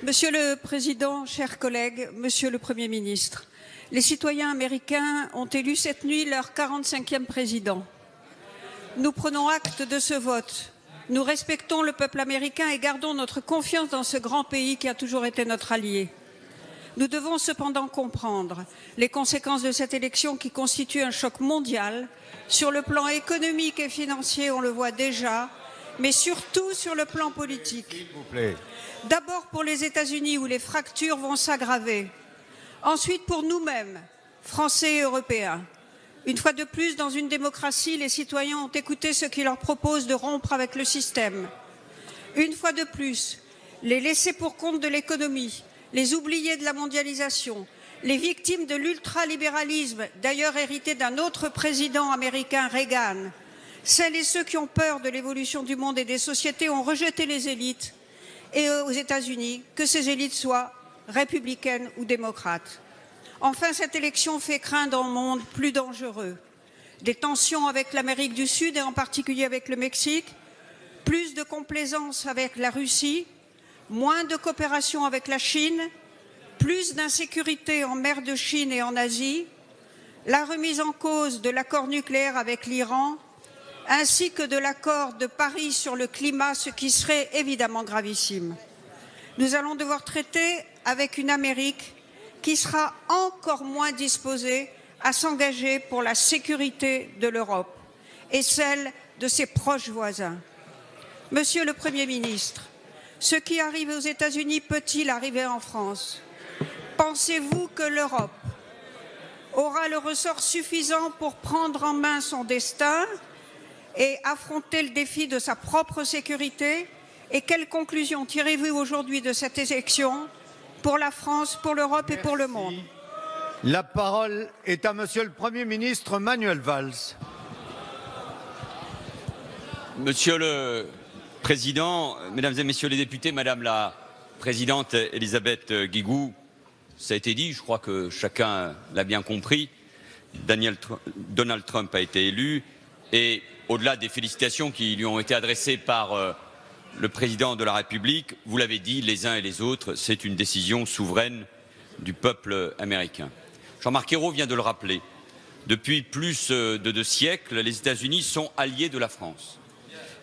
Monsieur le Président, chers collègues, Monsieur le Premier ministre, les citoyens américains ont élu cette nuit leur 45e président. Nous prenons acte de ce vote. Nous respectons le peuple américain et gardons notre confiance dans ce grand pays qui a toujours été notre allié. Nous devons cependant comprendre les conséquences de cette élection qui constitue un choc mondial sur le plan économique et financier, on le voit déjà, mais surtout sur le plan politique. S'il vous plaît. D'abord pour les États-Unis où les fractures vont s'aggraver. Ensuite pour nous-mêmes, Français et Européens. Une fois de plus, dans une démocratie, les citoyens ont écouté ceux qui leur proposent de rompre avec le système. Une fois de plus, les laissés pour compte de l'économie, les oubliés de la mondialisation, les victimes de l'ultralibéralisme, d'ailleurs hérité d'un autre président américain, Reagan, celles et ceux qui ont peur de l'évolution du monde et des sociétés ont rejeté les élites et aux États-Unis, que ces élites soient républicaines ou démocrates. Enfin, cette élection fait craindre un monde plus dangereux. Des tensions avec l'Amérique du Sud et en particulier avec le Mexique, plus de complaisance avec la Russie, moins de coopération avec la Chine, plus d'insécurité en mer de Chine et en Asie, la remise en cause de l'accord nucléaire avec l'Iran, ainsi que de l'accord de Paris sur le climat, ce qui serait évidemment gravissime. Nous allons devoir traiter avec une Amérique qui sera encore moins disposée à s'engager pour la sécurité de l'Europe et celle de ses proches voisins. Monsieur le Premier ministre, ce qui arrive aux États-Unis peut-il arriver en France? Pensez-vous que l'Europe aura le ressort suffisant pour prendre en main son destin et affronter le défi de sa propre sécurité? Et quelles conclusions tirez-vous aujourd'hui de cette élection pour la France, pour l'Europe et pour le monde? La parole est à Monsieur le Premier ministre Manuel Valls. Monsieur le Président, Mesdames et Messieurs les députés, Madame la Présidente Elisabeth Guigou, ça a été dit, je crois que chacun l'a bien compris, Donald Trump a été élu et au-delà des félicitations qui lui ont été adressées par le Président de la République, vous l'avez dit, les uns et les autres, c'est une décision souveraine du peuple américain. Jean-Marc Ayrault vient de le rappeler. Depuis plus de 2 siècles, les États-Unis sont alliés de la France.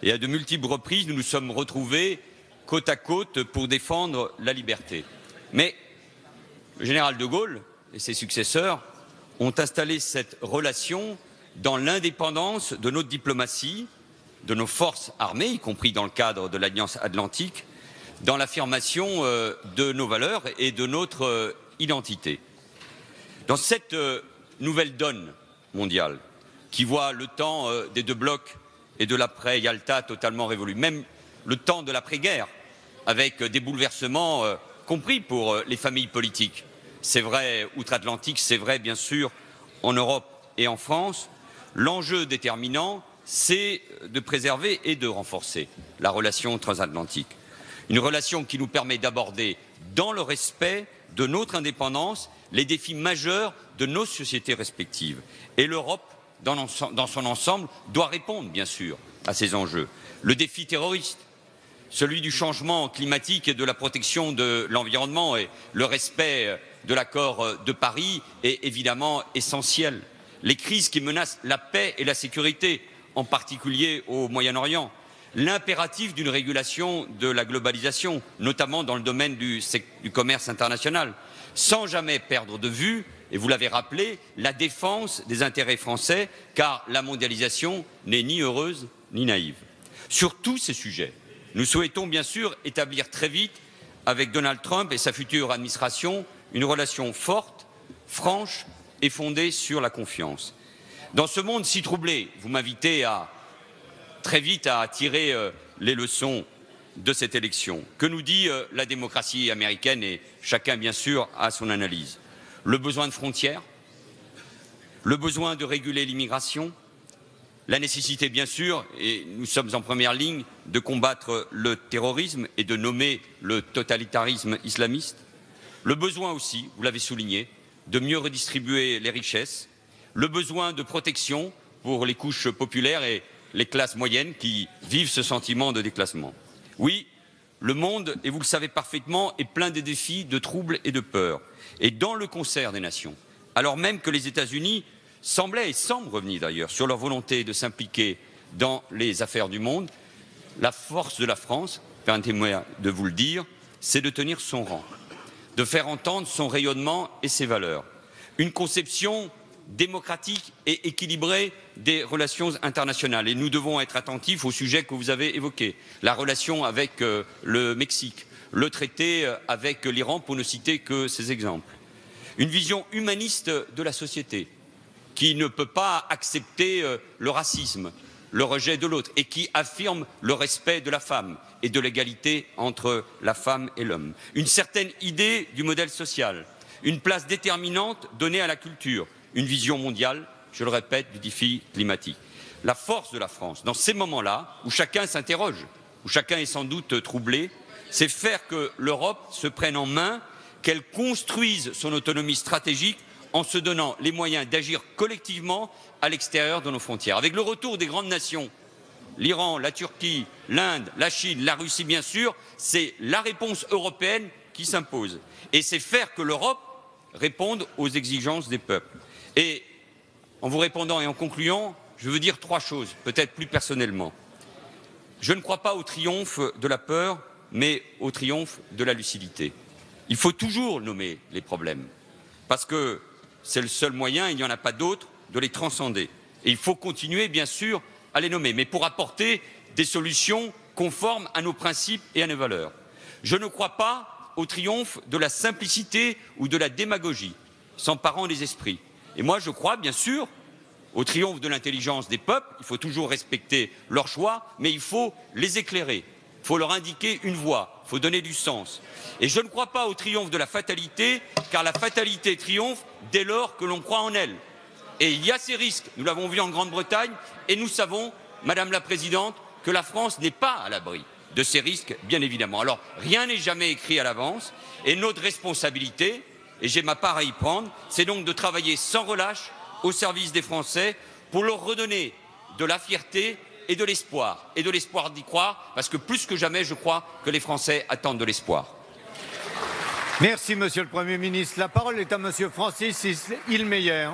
Et à de multiples reprises, nous nous sommes retrouvés côte à côte pour défendre la liberté. Mais le général de Gaulle et ses successeurs ont installé cette relation dans l'indépendance de notre diplomatie, de nos forces armées, y compris dans le cadre de l'Alliance Atlantique, dans l'affirmation de nos valeurs et de notre identité. Dans cette nouvelle donne mondiale qui voit le temps des 2 blocs et de l'après-Yalta totalement révolu, même le temps de l'après-guerre, avec des bouleversements compris pour les familles politiques. C'est vrai outre-Atlantique, c'est vrai bien sûr en Europe et en France. L'enjeu déterminant, c'est de préserver et de renforcer la relation transatlantique. Une relation qui nous permet d'aborder, dans le respect de notre indépendance, les défis majeurs de nos sociétés respectives. Et l'Europe, dans son ensemble, doit répondre, bien sûr, à ces enjeux. Le défi terroriste, celui du changement climatique et de la protection de l'environnement et le respect de l'accord de Paris est évidemment essentiel. Les crises qui menacent la paix et la sécurité, en particulier au Moyen-Orient. L'impératif d'une régulation de la globalisation, notamment dans le domaine du commerce international, sans jamais perdre de vue, et vous l'avez rappelé, la défense des intérêts français, car la mondialisation n'est ni heureuse ni naïve. Sur tous ces sujets, nous souhaitons bien sûr établir très vite, avec Donald Trump et sa future administration, une relation forte, franche et fondée sur la confiance. Dans ce monde si troublé, vous m'invitez très vite à tirer les leçons de cette élection. Que nous dit la démocratie américaine, et chacun bien sûr a son analyse? Le besoin de frontières, le besoin de réguler l'immigration, la nécessité bien sûr, et nous sommes en première ligne, de combattre le terrorisme et de nommer le totalitarisme islamiste, le besoin aussi, vous l'avez souligné, de mieux redistribuer les richesses, le besoin de protection pour les couches populaires et les classes moyennes qui vivent ce sentiment de déclassement. Oui, le monde, et vous le savez parfaitement, est plein de défis, de troubles et de peurs. Et dans le concert des nations, alors même que les États-Unis semblaient et semblent revenir d'ailleurs sur leur volonté de s'impliquer dans les affaires du monde, la force de la France, permettez-moi de vous le dire, c'est de tenir son rang, de faire entendre son rayonnement et ses valeurs. Une conception démocratique et équilibrée des relations internationales. Et nous devons être attentifs au sujet que vous avez évoqué, la relation avec le Mexique, le traité avec l'Iran, pour ne citer que ces exemples. Une vision humaniste de la société, qui ne peut pas accepter le racisme, le rejet de l'autre, et qui affirme le respect de la femme et de l'égalité entre la femme et l'homme. Une certaine idée du modèle social, une place déterminante donnée à la culture, une vision mondiale, je le répète, du défi climatique. La force de la France, dans ces moments-là, où chacun s'interroge, où chacun est sans doute troublé, c'est faire que l'Europe se prenne en main, qu'elle construise son autonomie stratégique en se donnant les moyens d'agir collectivement à l'extérieur de nos frontières. Avec le retour des grandes nations, l'Iran, la Turquie, l'Inde, la Chine, la Russie bien sûr, c'est la réponse européenne qui s'impose. Et c'est faire que l'Europe réponde aux exigences des peuples. Et en vous répondant et en concluant, je veux dire 3 choses, peut-être plus personnellement. Je ne crois pas au triomphe de la peur, mais au triomphe de la lucidité. Il faut toujours nommer les problèmes, parce que c'est le seul moyen, il n'y en a pas d'autre, de les transcender. Et il faut continuer, bien sûr, à les nommer, mais pour apporter des solutions conformes à nos principes et à nos valeurs. Je ne crois pas au triomphe de la simplicité ou de la démagogie, s'emparant des esprits. Et moi, je crois, bien sûr, au triomphe de l'intelligence des peuples. Il faut toujours respecter leurs choix, mais il faut les éclairer. Il faut leur indiquer une voie, il faut donner du sens. Et je ne crois pas au triomphe de la fatalité, car la fatalité triomphe dès lors que l'on croit en elle. Et il y a ces risques, nous l'avons vu en Grande-Bretagne, et nous savons, Madame la Présidente, que la France n'est pas à l'abri de ces risques, bien évidemment. Alors, rien n'est jamais écrit à l'avance, et notre responsabilité, et j'ai ma part à y prendre, c'est donc de travailler sans relâche au service des Français pour leur redonner de la fierté et de l'espoir d'y croire, parce que plus que jamais, je crois que les Français attendent de l'espoir. Merci, Monsieur le Premier ministre. La parole est à Monsieur Francis Hilmeyer.